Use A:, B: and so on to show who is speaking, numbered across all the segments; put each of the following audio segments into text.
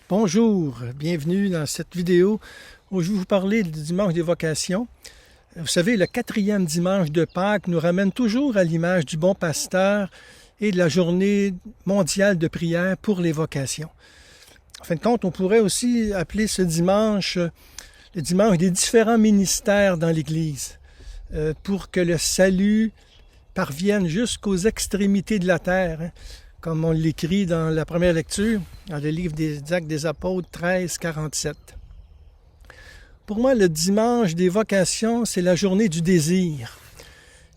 A: Bonjour, bienvenue dans cette vidéo où je vais vous parler du dimanche des vocations. Vous savez, le 4e dimanche de Pâques nous ramène toujours à l'image du bon pasteur et de la journée mondiale de prière pour les vocations. En fin de compte, on pourrait aussi appeler ce dimanche le dimanche des différents ministères dans l'Église pour que le salut parvienne jusqu'aux extrémités de la terre, comme on l'écrit dans la première lecture, dans le livre des Actes des Apôtres 13, 47. Pour moi, le dimanche des vocations, c'est la journée du désir.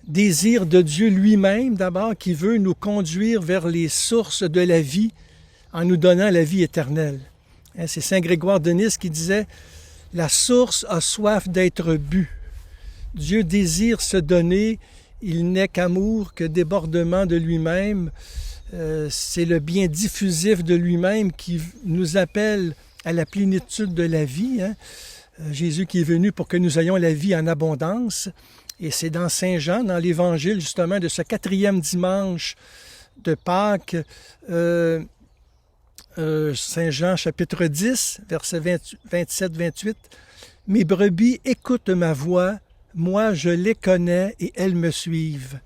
A: Désir de Dieu lui-même, d'abord, qui veut nous conduire vers les sources de la vie en nous donnant la vie éternelle. C'est Saint Grégoire de Nice qui disait « La source a soif d'être bue ». Dieu désire se donner, il n'est qu'amour, que débordement de lui-même. C'est le bien diffusif de lui-même qui nous appelle à la plénitude de la vie. Jésus qui est venu pour que nous ayons la vie en abondance. Et c'est dans Saint Jean, dans l'Évangile justement de ce 4e dimanche de Pâques, Saint Jean chapitre 10, versets 27-28, « Mes brebis écoutent ma voix, moi je les connais et elles me suivent.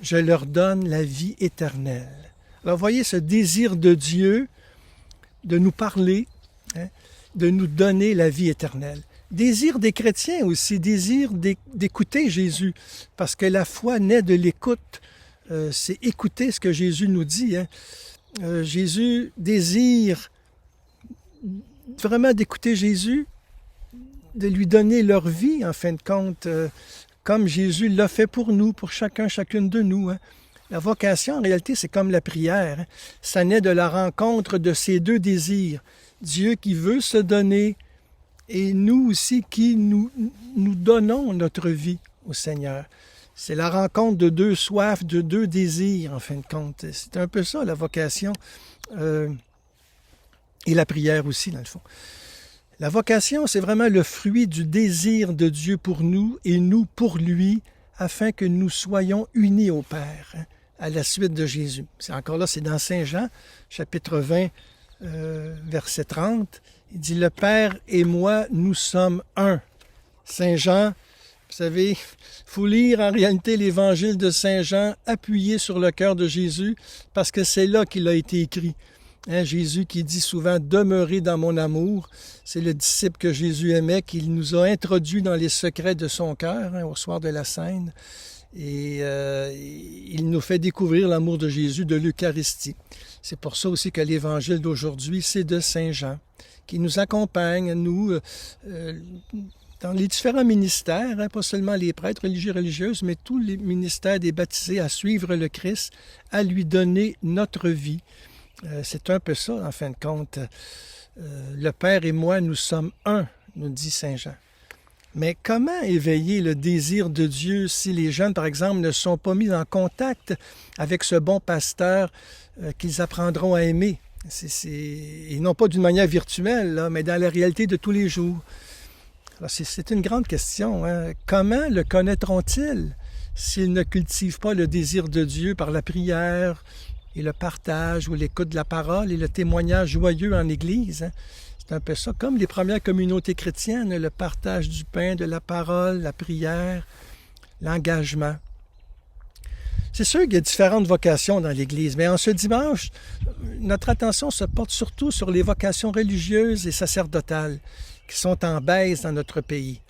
A: Je leur donne la vie éternelle. » Alors, voyez ce désir de Dieu de nous parler, de nous donner la vie éternelle. Désir des chrétiens aussi, désir d'écouter Jésus, parce que la foi naît de l'écoute. C'est écouter ce que Jésus nous dit. Jésus désire vraiment d'écouter Jésus, de lui donner leur vie, en fin de compte, comme Jésus l'a fait pour nous, pour chacune de nous. La vocation, en réalité, c'est comme la prière. Ça naît de la rencontre de ces deux désirs. Dieu qui veut se donner et nous aussi qui nous donnons notre vie au Seigneur. C'est la rencontre de deux soifs, de deux désirs, en fin de compte. C'est un peu ça, la vocation et la prière aussi, dans le fond. La vocation, c'est vraiment le fruit du désir de Dieu pour nous et nous pour lui, afin que nous soyons unis au Père, à la suite de Jésus. C'est encore là, c'est dans Saint Jean, chapitre 20, verset 30. Il dit « Le Père et moi, nous sommes un ». Saint Jean, vous savez, il faut lire en réalité l'évangile de Saint Jean appuyé sur le cœur de Jésus, parce que c'est là qu'il a été écrit. Jésus qui dit souvent « Demeurez dans mon amour ». C'est le disciple que Jésus aimait, qu'il nous a introduit dans les secrets de son cœur au soir de la Cène. Et il nous fait découvrir l'amour de Jésus, de l'Eucharistie. C'est pour ça aussi que l'évangile d'aujourd'hui, c'est de Saint Jean, qui nous accompagne, nous, dans les différents ministères, pas seulement les prêtres religieux et religieuses, mais tous les ministères des baptisés à suivre le Christ, à lui donner notre vie. C'est un peu ça, en fin de compte. Le Père et moi, nous sommes un, nous dit Saint Jean. Mais comment éveiller le désir de Dieu si les jeunes, par exemple, ne sont pas mis en contact avec ce bon pasteur qu'ils apprendront à aimer? Et non pas d'une manière virtuelle, là, mais dans la réalité de tous les jours. Alors, c'est une grande question. Comment le connaîtront-ils s'ils ne cultivent pas le désir de Dieu par la prière et le partage ou l'écoute de la parole et le témoignage joyeux en Église? C'est un peu ça, comme les premières communautés chrétiennes, le partage du pain, de la parole, la prière, l'engagement. C'est sûr qu'il y a différentes vocations dans l'Église, mais en ce dimanche, notre attention se porte surtout sur les vocations religieuses et sacerdotales qui sont en baisse dans notre pays.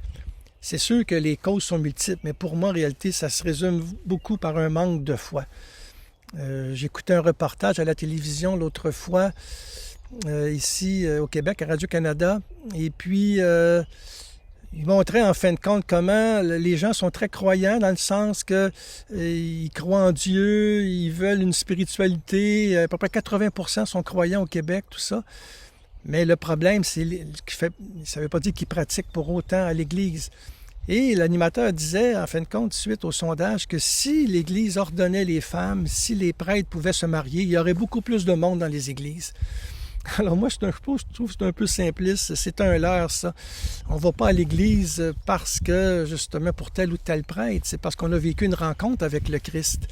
A: C'est sûr que les causes sont multiples, mais pour moi, en réalité, ça se résume beaucoup par un manque de foi. J'écoutais un reportage à la télévision l'autre fois, ici au Québec, à Radio-Canada, et puis il montrait en fin de compte comment les gens sont très croyants dans le sens qu'ils croient en Dieu, ils veulent une spiritualité, à peu près 80% sont croyants au Québec, tout ça. Mais le problème, ça ne veut pas dire qu'ils pratiquent pour autant à l'Église. Et l'animateur disait, en fin de compte, suite au sondage, que si l'Église ordonnait les femmes, si les prêtres pouvaient se marier, il y aurait beaucoup plus de monde dans les églises. Alors moi, je trouve que c'est un peu simpliste. C'est un leurre, ça. On ne va pas à l'église parce que, justement, pour tel ou tel prêtre. C'est parce qu'on a vécu une rencontre avec le Christ.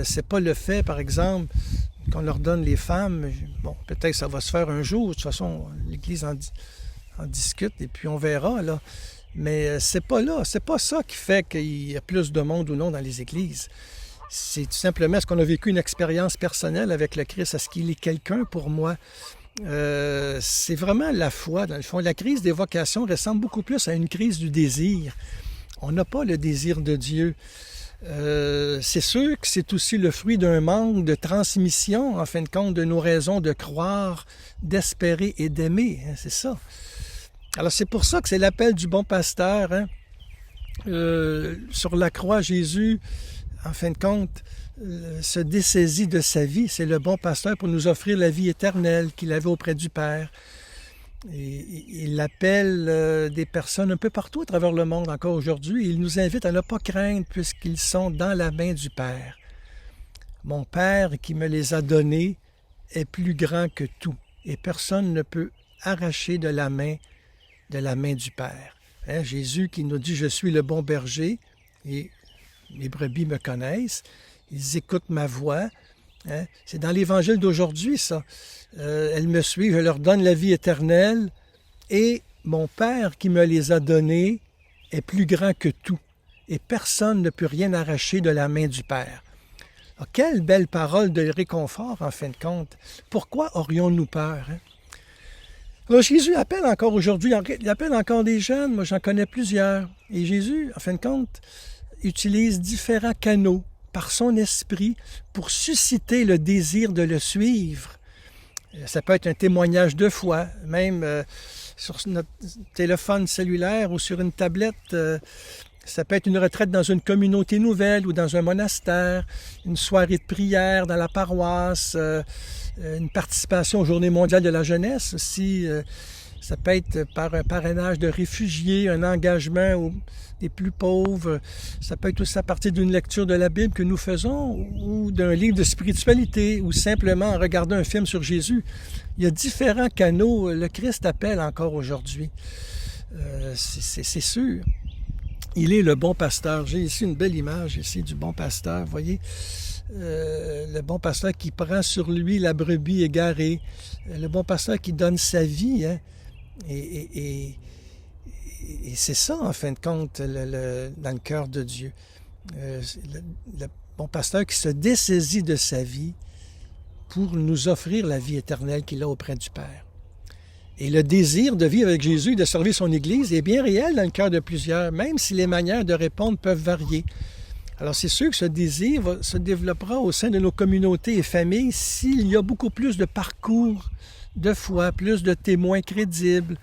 A: C'est pas le fait, par exemple, qu'on ordonne les femmes. Bon, peut-être que ça va se faire un jour. De toute façon, l'Église en discute et puis on verra, là. Mais c'est pas ça qui fait qu'il y a plus de monde ou non dans les églises. C'est tout simplement est-ce qu'on a vécu une expérience personnelle avec le Christ, est-ce qu'il est quelqu'un pour moi? C'est vraiment la foi, dans le fond. La crise des vocations ressemble beaucoup plus à une crise du désir. On n'a pas le désir de Dieu. C'est sûr que c'est aussi le fruit d'un manque de transmission, en fin de compte, de nos raisons de croire, d'espérer et d'aimer. Hein, c'est ça. Alors, c'est pour ça que c'est l'appel du bon pasteur. Hein? Sur la croix, Jésus, en fin de compte, se dessaisit de sa vie. C'est le bon pasteur pour nous offrir la vie éternelle qu'il avait auprès du Père. Et il appelle des personnes un peu partout à travers le monde encore aujourd'hui. Il nous invite à ne pas craindre puisqu'ils sont dans la main du Père. Mon Père qui me les a donnés est plus grand que tout et personne ne peut arracher de la main du Père. Hein, Jésus qui nous dit « Je suis le bon berger et mes brebis me connaissent, ils écoutent ma voix. » Hein? C'est dans l'Évangile d'aujourd'hui, ça. Elles me suivent, je leur donne la vie éternelle et mon Père qui me les a donnés est plus grand que tout et personne ne peut rien arracher de la main du Père. Alors, quelle belle parole de réconfort, en fin de compte. Pourquoi aurions-nous peur? Hein? Alors, Jésus appelle encore aujourd'hui, il appelle encore des jeunes, moi j'en connais plusieurs. Et Jésus, en fin de compte, utilise différents canaux par son esprit pour susciter le désir de le suivre. Ça peut être un témoignage de foi, même sur notre téléphone cellulaire ou sur une tablette. Ça peut être une retraite dans une communauté nouvelle ou dans un monastère, une soirée de prière dans la paroisse, une participation aux Journées mondiales de la jeunesse aussi. Ça peut être par un parrainage de réfugiés, un engagement des plus pauvres. Ça peut être aussi à partir d'une lecture de la Bible que nous faisons ou d'un livre de spiritualité ou simplement en regardant un film sur Jésus. Il y a différents canaux. Le Christ appelle encore aujourd'hui. C'est sûr. Il est le bon pasteur. J'ai ici une belle image ici du bon pasteur. Vous voyez, le bon pasteur qui prend sur lui la brebis égarée. Le bon pasteur qui donne sa vie. Hein? Et c'est ça, en fin de compte, dans le cœur de Dieu. Le bon pasteur qui se dessaisit de sa vie pour nous offrir la vie éternelle qu'il a auprès du Père. Et le désir de vivre avec Jésus et de servir son Église est bien réel dans le cœur de plusieurs, même si les manières de répondre peuvent varier. Alors c'est sûr que ce désir se développera au sein de nos communautés et familles s'il y a beaucoup plus de parcours de foi, plus de témoins crédibles,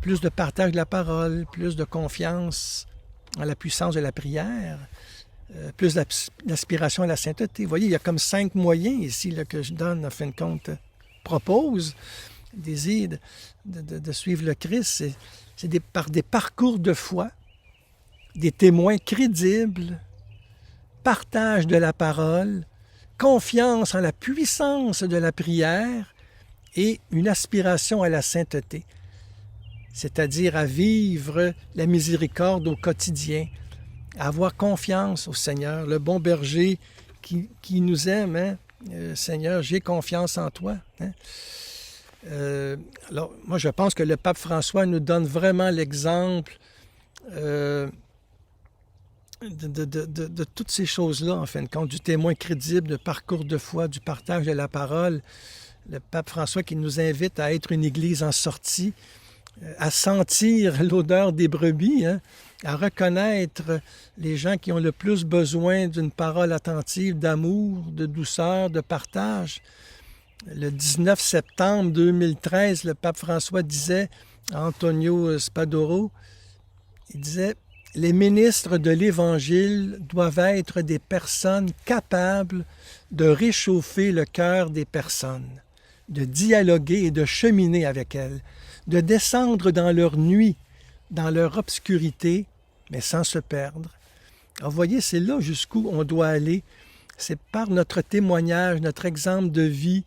A: plus de partage de la parole, plus de confiance en la puissance de la prière, plus d'aspiration à la sainteté. Vous voyez, il y a comme 5 moyens ici là, que je donne, en fin de compte, propose, désir de suivre le Christ. C'est par des parcours de foi, des témoins crédibles, partage de la parole, confiance en la puissance de la prière et une aspiration à la sainteté, c'est-à-dire à vivre la miséricorde au quotidien, à avoir confiance au Seigneur, le bon berger qui nous aime. Hein? Seigneur, j'ai confiance en toi. Hein? Alors, moi, je pense que le pape François nous donne vraiment l'exemple de toutes ces choses-là, en fin de compte, du témoin crédible, du parcours de foi, du partage de la parole. Le pape François qui nous invite à être une Église en sortie, à sentir l'odeur des brebis, hein, à reconnaître les gens qui ont le plus besoin d'une parole attentive, d'amour, de douceur, de partage. Le 19 septembre 2013, le pape François disait à Antonio Spadoro, il disait « Les ministres de l'Évangile doivent être des personnes capables de réchauffer le cœur des personnes, de dialoguer et de cheminer avec elles, de descendre dans leur nuit, dans leur obscurité, mais sans se perdre. » Alors, vous voyez, c'est là jusqu'où on doit aller. C'est par notre témoignage, notre exemple de vie,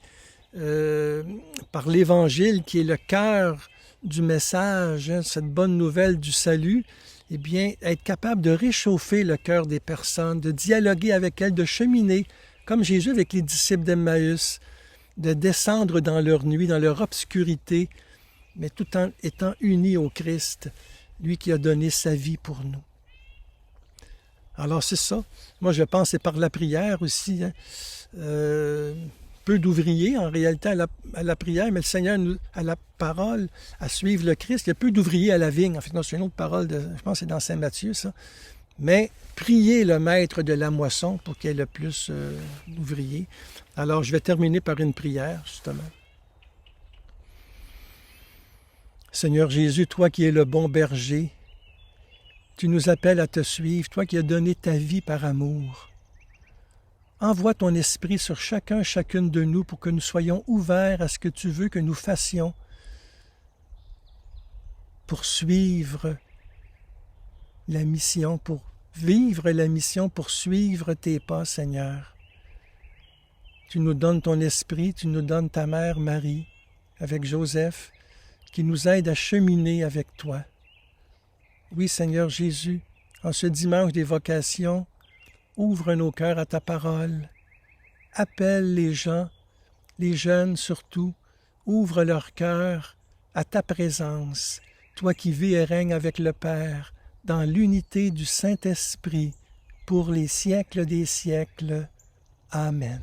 A: par l'Évangile qui est le cœur du message, hein, cette bonne nouvelle du salut, eh bien, être capable de réchauffer le cœur des personnes, de dialoguer avec elles, de cheminer comme Jésus avec les disciples d'Emmaüs, de descendre dans leur nuit, dans leur obscurité, mais tout en étant unis au Christ, lui qui a donné sa vie pour nous. Alors c'est ça. Moi je pense que c'est par la prière aussi. Hein. Peu d'ouvriers en réalité à la prière, mais le Seigneur, à la parole, à suivre le Christ, il y a peu d'ouvriers à la vigne. En fait, non, c'est une autre parole, je pense que c'est dans Saint Matthieu, ça. Mais priez le maître de la moisson pour qu'il y ait le plus d'ouvriers. Alors je vais terminer par une prière, justement. Seigneur Jésus, toi qui es le bon berger, tu nous appelles à te suivre, toi qui as donné ta vie par amour. Envoie ton esprit sur chacune de nous pour que nous soyons ouverts à ce que tu veux que nous fassions pour suivre la mission, pour vivre la mission, pour suivre tes pas, Seigneur. Tu nous donnes ton esprit, tu nous donnes ta mère Marie, avec Joseph, qui nous aide à cheminer avec toi. Oui, Seigneur Jésus, en ce dimanche des vocations, ouvre nos cœurs à ta parole. Appelle les gens, les jeunes surtout, ouvre leur cœur à ta présence, toi qui vis et règnes avec le Père, dans l'unité du Saint-Esprit, pour les siècles des siècles. Amen.